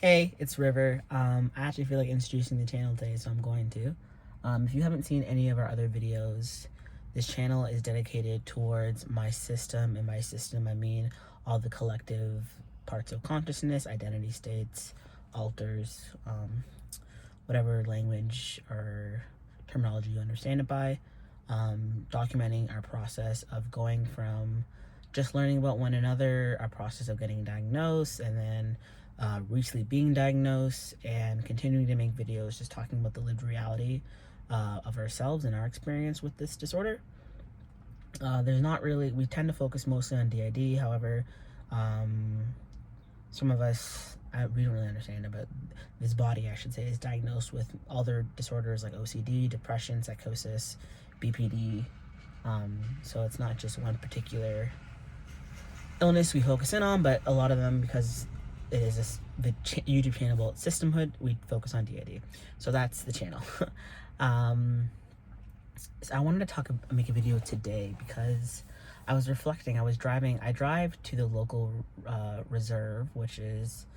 Hey, it's River. I actually feel like introducing the channel today, so I'm going to. If you haven't seen any of our other videos, this channel is dedicated towards my system, and by system I mean all the collective parts of consciousness, identity states, alters, whatever language or terminology you understand it by, documenting our process of going from just learning about one another, our process of getting diagnosed, and then recently being diagnosed, and continuing to make videos just talking about the lived reality of ourselves and our experience with this disorder. There's not really, we tend to focus mostly on DID. However, some of us, we don't really understand it, but this body, I should say, is diagnosed with other disorders like OCD, depression, psychosis, BPD. So it's not just one particular illness we focus in on, but a lot of them, because it is the YouTube channel about systemhood, we focus on DID. So that's the channel. So I wanted to make a video today because I was reflecting. I drive to the local reserve, which is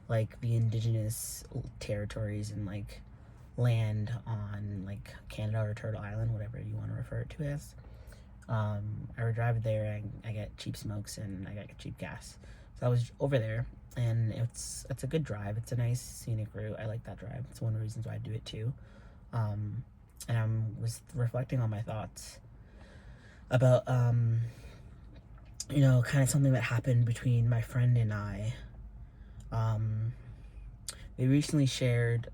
like the indigenous territories and like land on like Canada or Turtle Island, whatever you want to refer it to as. I would drive there and I get cheap smokes and I get cheap gas. So I was over there, and it's a good drive. It's a nice scenic route. I like that drive. It's one of the reasons why I do it too. And I was reflecting on my thoughts about, kind of something that happened between my friend and I. We recently shared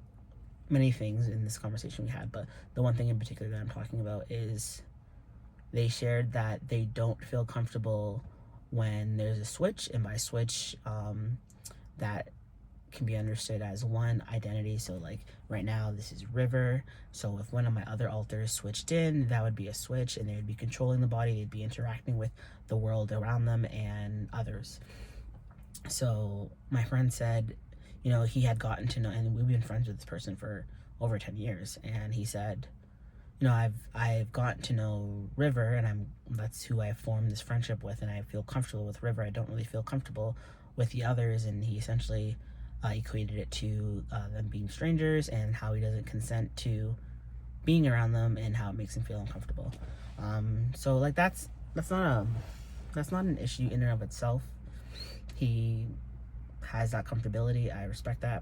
many things in this conversation we had, but the one thing in particular that I'm talking about is they shared that they don't feel comfortable when there's a switch, and by switch, that can be understood as one identity. So like right now this is River, so if one of my other alters switched in, that would be a switch, and they would be controlling the body, they'd be interacting with the world around them and others. So my friend said, he had gotten to know, and we've been friends with this person for over 10 years, and he said, I've gotten to know River, and that's who I formed this friendship with, and I feel comfortable with River. I don't really feel comfortable with the others. And he essentially equated it to them being strangers, and how he doesn't consent to being around them, and how it makes him feel uncomfortable. So like that's not an issue in and of itself. He has that comfortability. I respect that.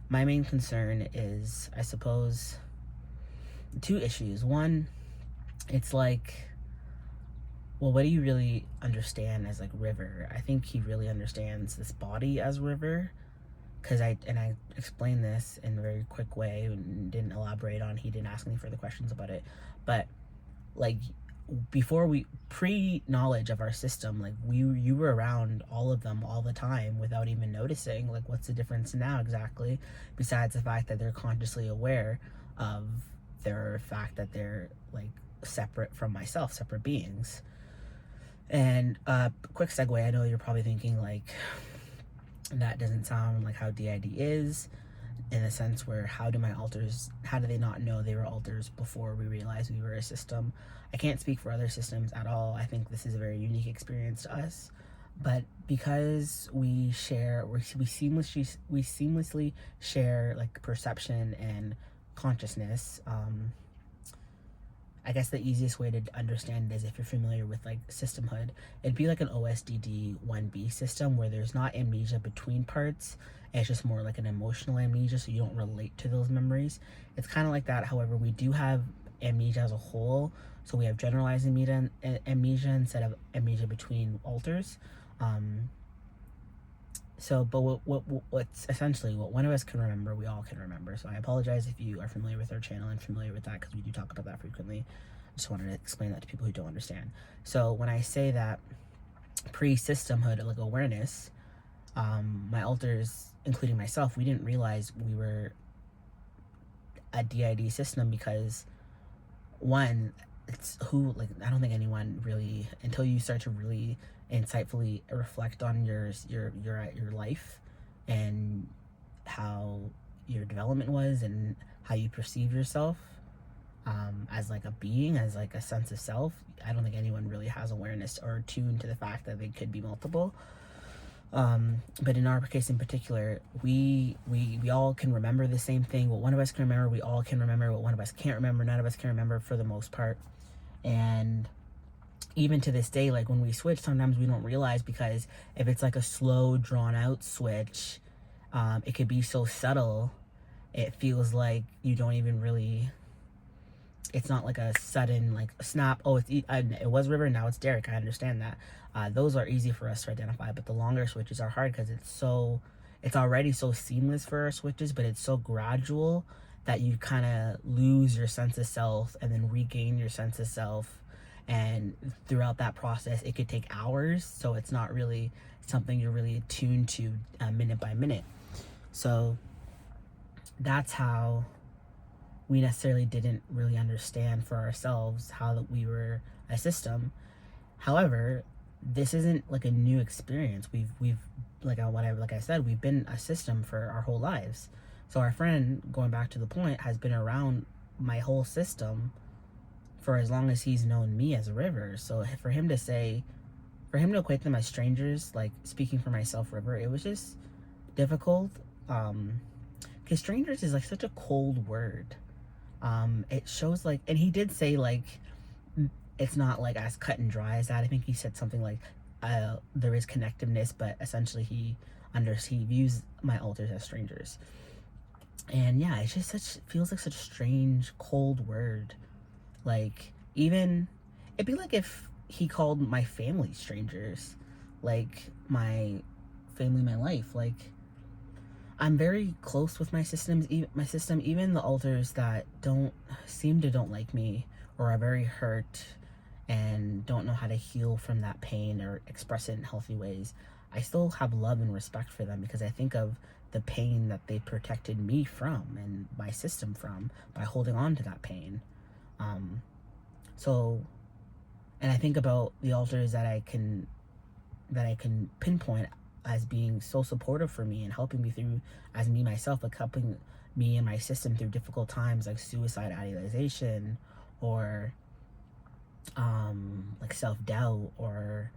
My main concern is, I suppose, two issues. One, it's like, well, what do you really understand as like River? I think he really understands this body as River, because I explained this in a very quick way and didn't elaborate on. He didn't ask any further questions about it, but like before, we pre-knowledge of our system, like you were around all of them all the time without even noticing. Like, what's the difference now exactly, besides the fact that they're consciously aware of their fact that they're like separate from myself, separate beings? And quick segue, I know you're probably thinking like, that doesn't sound like how DID is, in a sense where how do they not know they were alters before we realized we were a system? I can't speak for other systems at all. I think this is a very unique experience to us, but because we seamlessly share like perception and consciousness, I guess the easiest way to understand it is if you're familiar with like systemhood. It'd be like an OSDD 1B system where there's not amnesia between parts. It's just more like an emotional amnesia, so you don't relate to those memories. It's kind of like that. However, we do have amnesia as a whole. So we have generalized amnesia instead of amnesia between alters. But what's essentially what one of us can remember, we all can remember. So I apologize if you are familiar with our channel and familiar with that, because we do talk about that frequently. I just wanted to explain that to people who don't understand. So when I say that pre-systemhood, like awareness, my alters, including myself, we didn't realize we were a DID system, because one, I don't think anyone really, until you start to really insightfully reflect on your life and how your development was and how you perceive yourself as like a being, as like a sense of self. I don't think anyone really has awareness or tuned to the fact that they could be multiple. But in our case in particular, we all can remember the same thing. What one of us can remember, we all can remember. What one of us can't remember, none of us can remember for the most part. And even to this day, like when we switch, sometimes we don't realize, because if it's like a slow, drawn out switch, it could be so subtle. It feels like you don't even really. It's not like a sudden like snap. Oh, it was River, now it's Derek. I understand that. Those are easy for us to identify, but the longer switches are hard because it's already so seamless for our switches, but it's so gradual that you kind of lose your sense of self and then regain your sense of self. And throughout that process, it could take hours, so it's not really something you're really attuned to minute by minute. So that's how we necessarily didn't really understand for ourselves how that we were a system. However, this isn't like a new experience. We've like I said, we've been a system for our whole lives. So our friend, going back to the point, has been around my whole system for as long as he's known me as a River. So for him to equate them as strangers, like speaking for myself, River, it was just difficult. Because strangers is like such a cold word. It shows like, and he did say like, it's not like as cut and dry as that. I think he said something like, there is connectiveness, but essentially he views my alters as strangers. And yeah, it's just feels like such a strange, cold word. Like, even, it'd be like if he called my family strangers, like my family, my life. Like, I'm very close with my system. Even the alters that don't like me, or are very hurt and don't know how to heal from that pain or express it in healthy ways, I still have love and respect for them, because I think of the pain that they protected me from and my system from by holding on to that pain. So, and I think about the alters that I can pinpoint as being so supportive for me and helping me through, as me myself, like helping me and my system through difficult times like suicide idealization, or like self-doubt, or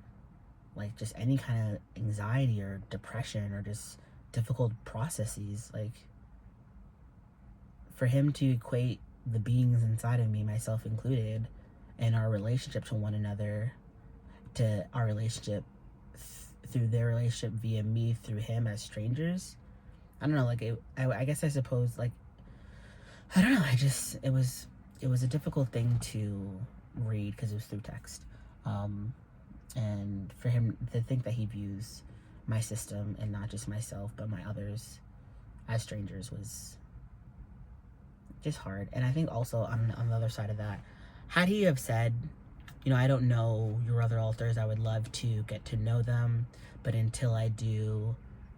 like just any kind of anxiety or depression or just difficult processes. Like, for him to equate the beings inside of me, myself included, and our relationship to one another, to our relationship through their relationship via me through him as strangers, I don't know, like I guess I suppose, like, I don't know, it was a difficult thing to read because it was through text, and for him to think that he views my system, and not just myself but my others, as strangers, was just hard. And I think also on the other side of that, had he have said, I don't know your other alters, I would love to get to know them, but until I do,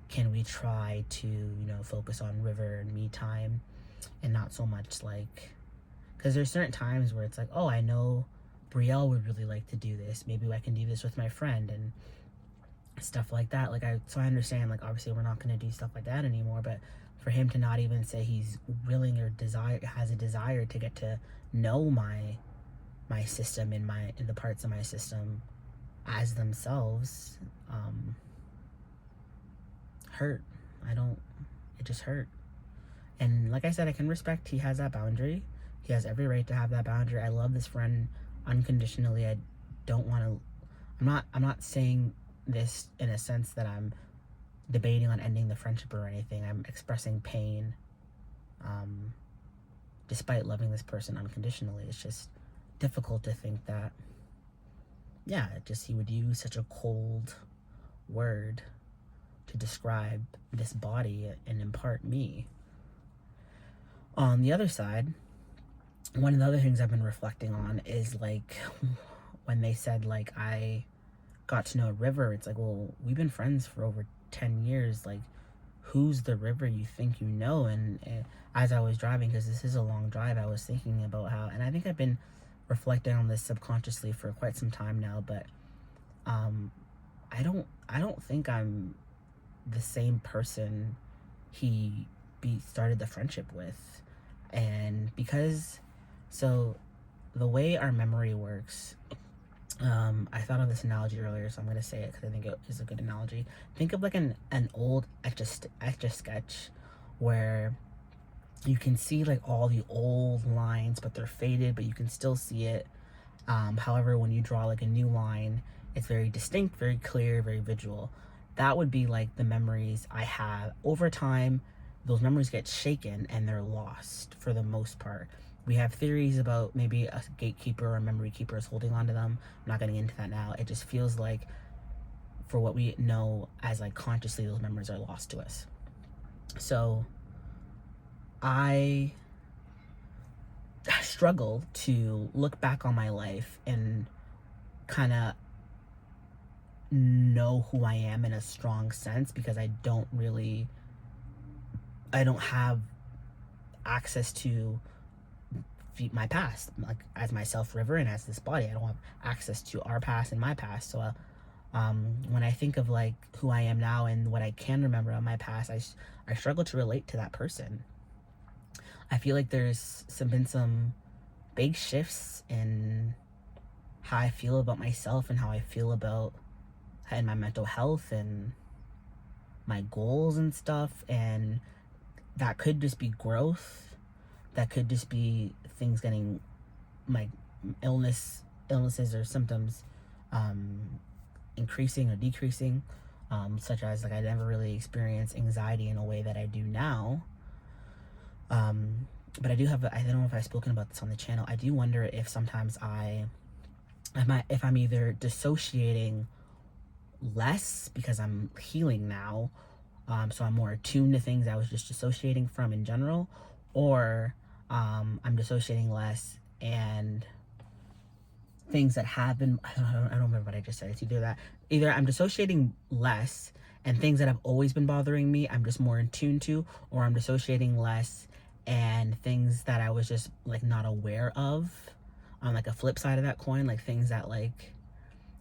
can we try to, focus on River and me time, and not so much like, because there's certain times where it's like, oh, I know Brielle would really like to do this, maybe I can do this with my friend, and stuff like that. Like, so I understand, like, obviously we're not going to do stuff like that anymore, but for him to not even say he's willing or has a desire to get to know my system and the parts of my system as themselves, hurt. It just hurt. And like I said, I can respect he has that boundary. He has every right to have that boundary. I love this friend unconditionally. I don't want to, I'm not saying this in a sense that I'm debating on ending the friendship or anything. I'm expressing pain, despite loving this person unconditionally. It's just difficult to think that, yeah, he would use such a cold word to describe this body and in part me. On the other side, one of the other things I've been reflecting on is, like, when they said, like, I got to know River, it's like, well, we've been friends for over 10 years. Like, who's the River you think you know? And as I was driving, because this is a long drive, I was thinking about how, and I think I've been reflecting on this subconsciously for quite some time now, but I don't think I'm the same person he started the friendship with. And because, so the way our memory works I thought of this analogy earlier, so I'm going to say it because I think it is a good analogy. Think of like an old etch-a-sketch where you can see like all the old lines, but they're faded, but you can still see it. However, when you draw like a new line, it's very distinct, very clear, very visual. That would be like the memories I have. Over time, those memories get shaken and they're lost for the most part. We have theories about maybe a gatekeeper or a memory keeper is holding on to them. I'm not getting into that now. It just feels like, for what we know as like consciously, those memories are lost to us. So I struggle to look back on my life and kind of know who I am in a strong sense, because I don't have access to my past, like as myself, River, and as this body. I don't have access to our past and my past. So when I think of like who I am now and what I can remember of my past, I struggle to relate to that person. I feel like there's been some big shifts in how I feel about myself and how I feel about and my mental health and my goals and stuff, and that could just be growth. That could just be things getting, my illnesses or symptoms increasing or decreasing, such as like I never really experienced anxiety in a way that I do now. But I don't know if I've spoken about this on the channel. I do wonder if sometimes if I'm either dissociating less because I'm healing now, so I'm more attuned to things I was just dissociating from in general, or I'm dissociating less and things that have been, I don't remember what I just said. It's either I'm dissociating less and things that have always been bothering me I'm just more in tune to, or I'm dissociating less and things that I was just like not aware of, on like a flip side of that coin, like things that like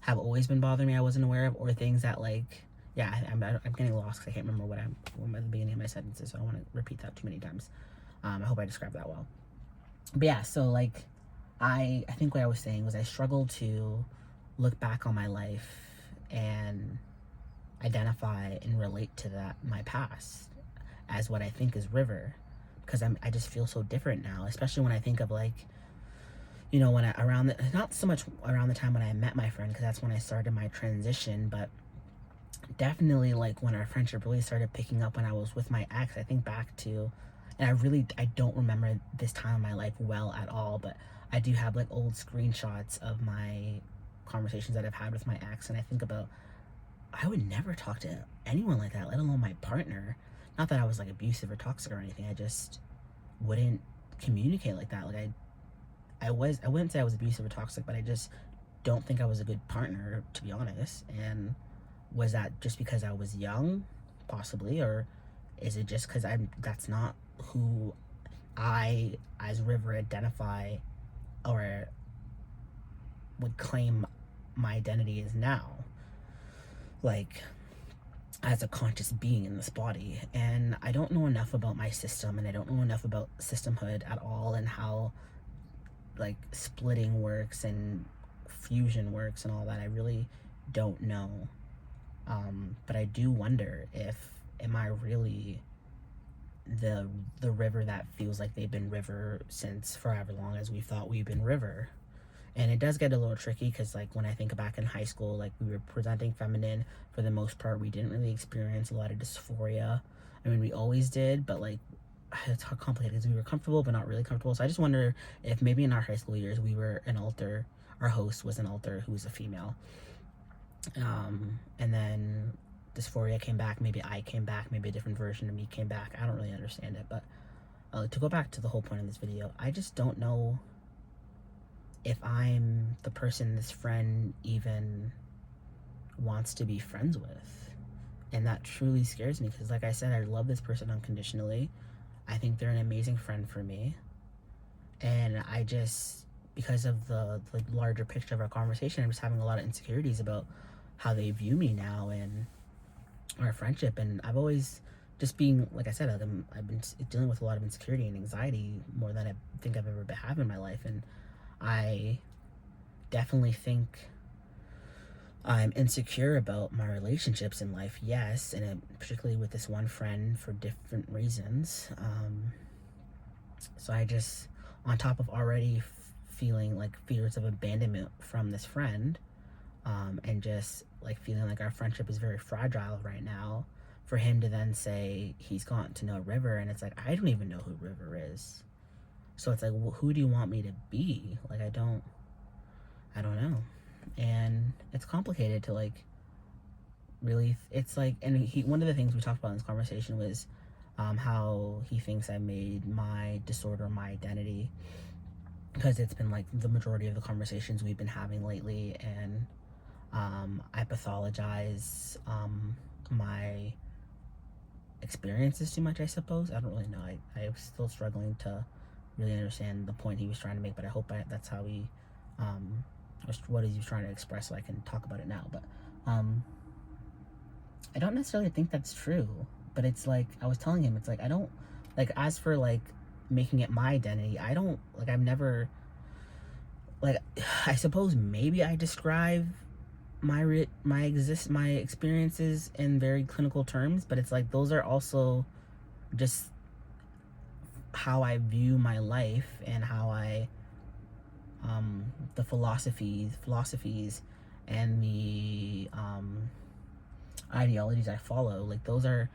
have always been bothering me I wasn't aware of, or things that like, yeah, I'm getting lost because I can't remember what at the beginning of my sentences, so I don't want to repeat that too many times. I hope I described that well. But yeah, so like I think what I was saying was I struggle to look back on my life and identify and relate to my past as what I think is River, because I just feel so different now, especially when I think of like, you know, not so much around the time when I met my friend, because that's when I started my transition, but definitely like when our friendship really started picking up when I was with my ex. I think back to, and I don't remember this time in my life well at all, but I do have like old screenshots of my conversations that I've had with my ex, and I think about, I would never talk to anyone like that, let alone my partner. Not that I was like abusive or toxic or anything, I just wouldn't communicate like that. Like I wouldn't say I was abusive or toxic, but I just don't think I was a good partner, to be honest. And was that just because I was young? Possibly. Or is it just because that's not who I, as River, identify or would claim my identity is now, like as a conscious being in this body. And I don't know enough about my system, and I don't know enough about systemhood at all, and how like splitting works and fusion works and all that. I really don't know. But I do wonder if, am I really the River that feels like they've been River since forever long as we thought we've been River? And it does get a little tricky, because like when I think back in high school, like we were presenting feminine for the most part. We didn't really experience a lot of dysphoria. I mean, we always did, but like it's complicated because we were comfortable but not really comfortable. So I just wonder if maybe in our high school years we were an alter, our host was an alter who was a female, and then dysphoria came back, maybe I came back, maybe a different version of me came back. I don't really understand it, but to go back to the whole point of this video, I just don't know if I'm the person this friend even wants to be friends with. And that truly scares me, because like I said, I love this person unconditionally. I think they're an amazing friend for me. And I just, because of the larger picture of our conversation, I'm just having a lot of insecurities about how they view me now and our friendship. And I've always just been, like I said, I've been dealing with a lot of insecurity and anxiety more than I think I've ever had in my life. And I definitely think I'm insecure about my relationships in life, yes, and particularly with this one friend for different reasons. So I just, on top of already feeling like fears of abandonment from this friend, and just like feeling like our friendship is very fragile right now, for him to then say he's gotten to know River, and it's like, I don't even know who River is. So it's like, who do you want me to be? Like, I don't know. And it's complicated to like really, it's like, and one of the things we talked about in this conversation was how he thinks I made my disorder my identity, because it's been like the majority of the conversations we've been having lately, and I pathologize my experiences too much, I suppose. I don't really know. I'm still struggling to really understand the point he was trying to make, but I hope that's how he, what he was trying to express, so I can talk about it now. But I don't necessarily think that's true, but it's like, I was telling him, it's like, I don't, like, as for like making it my identity, I don't, like, I've never, like, I suppose maybe I describe my experiences in very clinical terms, but it's like, those are also just how I view my life, and how I, the philosophies and the ideologies I follow, like, those are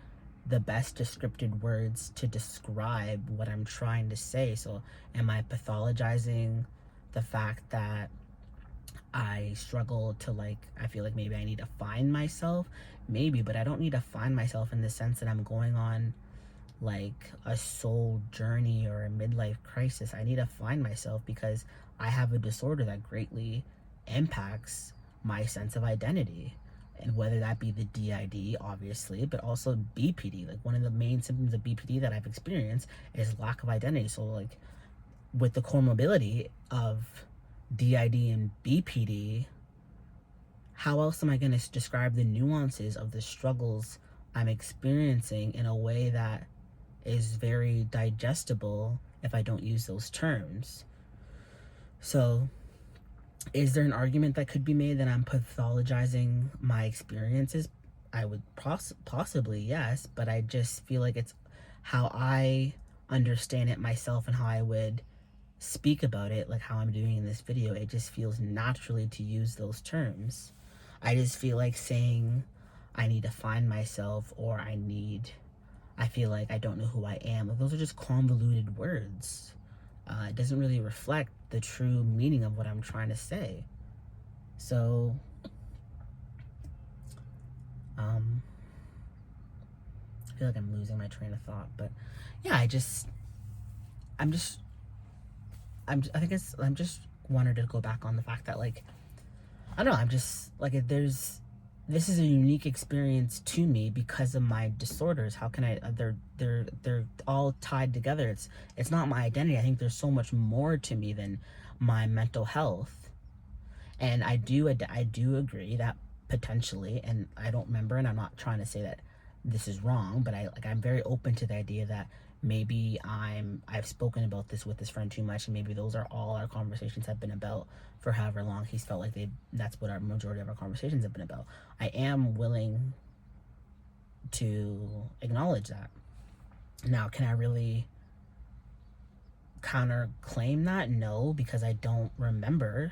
the best descriptive words to describe what I'm trying to say. So am I pathologizing the fact that I struggle to, like, I feel like maybe I need to find myself? Maybe, but I don't need to find myself in the sense that I'm going on like a soul journey or a midlife crisis. I need to find myself because I have a disorder that greatly impacts my sense of identity. And whether that be the DID, obviously, but also BPD. Like, one of the main symptoms of BPD that I've experienced is lack of identity. So, like, with the comorbidity of DID and BPD, how else am I going to describe the nuances of the struggles I'm experiencing in a way that is very digestible if I don't use those terms? So, is there an argument that could be made that I'm pathologizing my experiences? I would possibly, yes, but I just feel like it's how I understand it myself and how I would speak about it, like how I'm doing in this video. It just feels naturally to use those terms. I just feel like saying I need to find myself, or I feel like I don't know who I am. Like, those are just convoluted words. It doesn't really reflect the true meaning of what I'm trying to say. So, I feel like I'm losing my train of thought, but yeah, I just wanted to go back on the fact that, like, I don't know, I'm just like, this is a unique experience to me because of my disorders. How can I, they're all tied together. It's not my identity. I think there's so much more to me than my mental health. And I do agree that potentially, and I don't remember, and I'm not trying to say that this is wrong, but I'm very open to the idea that maybe I've spoken about this with this friend too much, and maybe those are all our conversations have been about for however long he's felt like that's what our majority of our conversations have been about. I am willing to acknowledge that. Now, can I really counterclaim that? No, because I don't remember.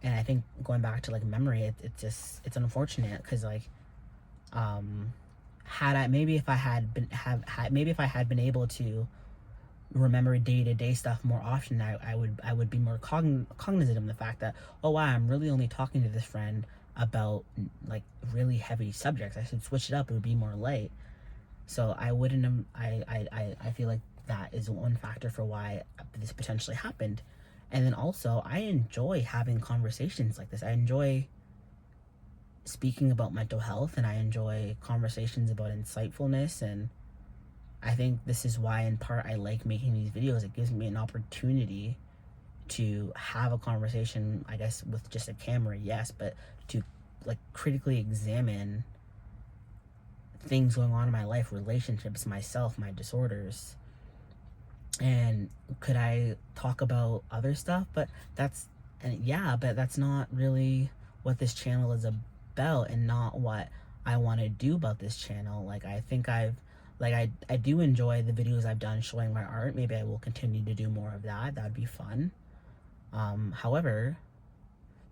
And I think going back to like memory, it's unfortunate, because like, if I had been able to remember day-to-day stuff more often, I would be more cognizant of the fact that, oh wow, I'm really only talking to this friend about like really heavy subjects. I should switch it up. It would be more light. So I wouldn't have, I feel like that is one factor for why this potentially happened. And then also, I enjoy having conversations like this. I enjoy speaking about mental health, and I enjoy conversations about insightfulness, and I think this is why, in part, I like making these videos. It gives me an opportunity to have a conversation, I guess, with just a camera, yes, but to like critically examine things going on in my life, relationships, myself, my disorders. And could I talk about other stuff? But that's not really what this channel is about and not what I want to do about this channel. Like, I think I do enjoy the videos I've done showing my art. Maybe I will continue to do more of that. That'd be fun. However,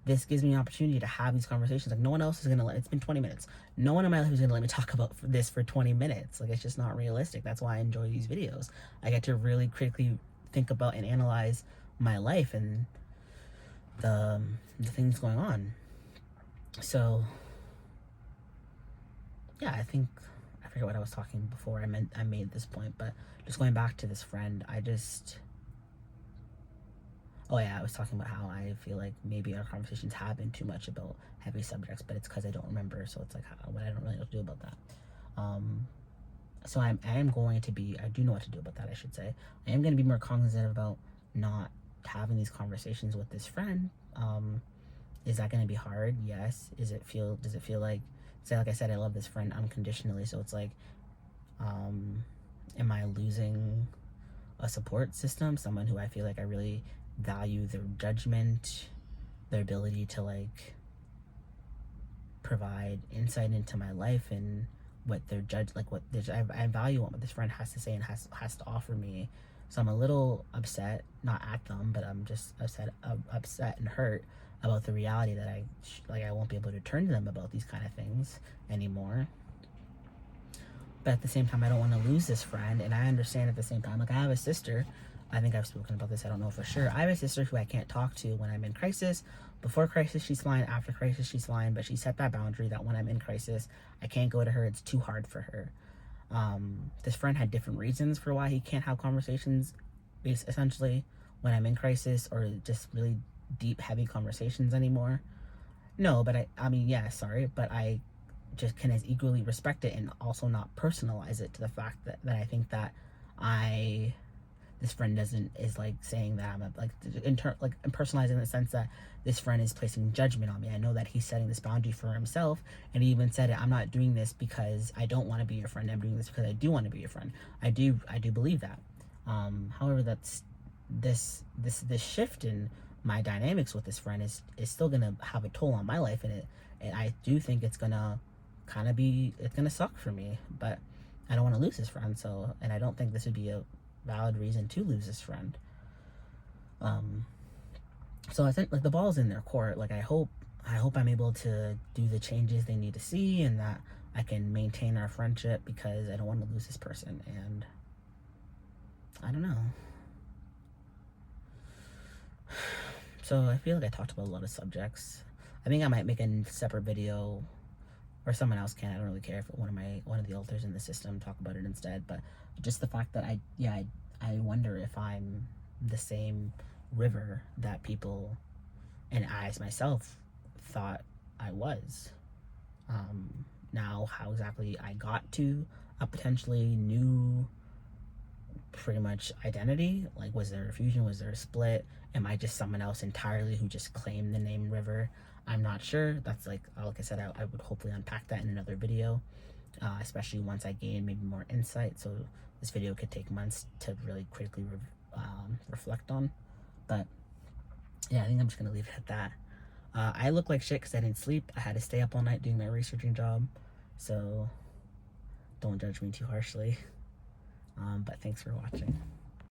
this gives me an opportunity to have these conversations. Like, no one else is gonna it's been 20 minutes. No one in my life is gonna let me talk about this for 20 minutes. Like, it's just not realistic. That's why I enjoy these videos. I get to really critically think about and analyze my life and the things going on. So yeah, I forget what I was talking before I made this point, but just going back to this friend, oh yeah, I was talking about how I feel like maybe our conversations have been too much about heavy subjects, but it's because I don't remember, so it's like, what I don't really know what to do about that. So I am going to be, I do know what to do about that, I should say. I am going to be more cognizant about not having these conversations with this friend. Is that going to be hard? Yes. Does it feel like, say, like I said, I love this friend unconditionally, so it's like, am I losing a support system, someone who I feel like I really value their judgment, their ability to like provide insight into my life and what their I value what this friend has to say and has to offer me. So I'm a little upset, not at them, but I'm just upset and hurt about the reality that I won't be able to turn to them about these kind of things anymore. But at the same time, I don't want to lose this friend, and I understand at the same time, like, I have a sister. I think I've spoken about this, I don't know for sure. I have a sister who I can't talk to when I'm in crisis. Before crisis, she's fine. After crisis, she's fine. But she set that boundary that when I'm in crisis, I can't go to her. It's too hard for her. This friend had different reasons for why he can't have conversations, essentially, when I'm in crisis, or just really deep, heavy conversations anymore. No, but I mean, yeah, sorry, but I just can as equally respect it and also not personalize it to the fact that I think that this friend is like saying that I'm like personalizing in the sense that this friend is placing judgment on me. I know that he's setting this boundary for himself, and he even said it. I'm not doing this because I don't want to be your friend. I'm doing this because I do want to be your friend. I do believe that. However, that's this shift in my dynamics with this friend is still gonna have a toll on my life, and I do think it's gonna suck for me. But I don't want to lose this friend. So, and I don't think this would be a valid reason to lose this friend. So I think, like, the ball's in their court. Like, I hope I'm able to do the changes they need to see, and that I can maintain our friendship, because I don't want to lose this person. And I don't know. So I feel like I talked about a lot of subjects. I think I might make a separate video, or someone else can. I don't really care if one of the authors in the system talk about it instead. But just the fact that I wonder if I'm the same river that people and I as myself thought I was. Now, how exactly I got to a potentially new, pretty much, identity, like, was there a fusion, was there a split, am I just someone else entirely who just claimed the name River? I'm not sure. That's like I said, I would hopefully unpack that in another video, especially once I gain maybe more insight. So this video could take months to really critically reflect on. But yeah, I think I'm just gonna leave it at that. I look like shit because I didn't sleep. I had to stay up all night doing my researching job, so don't judge me too harshly. But thanks for watching.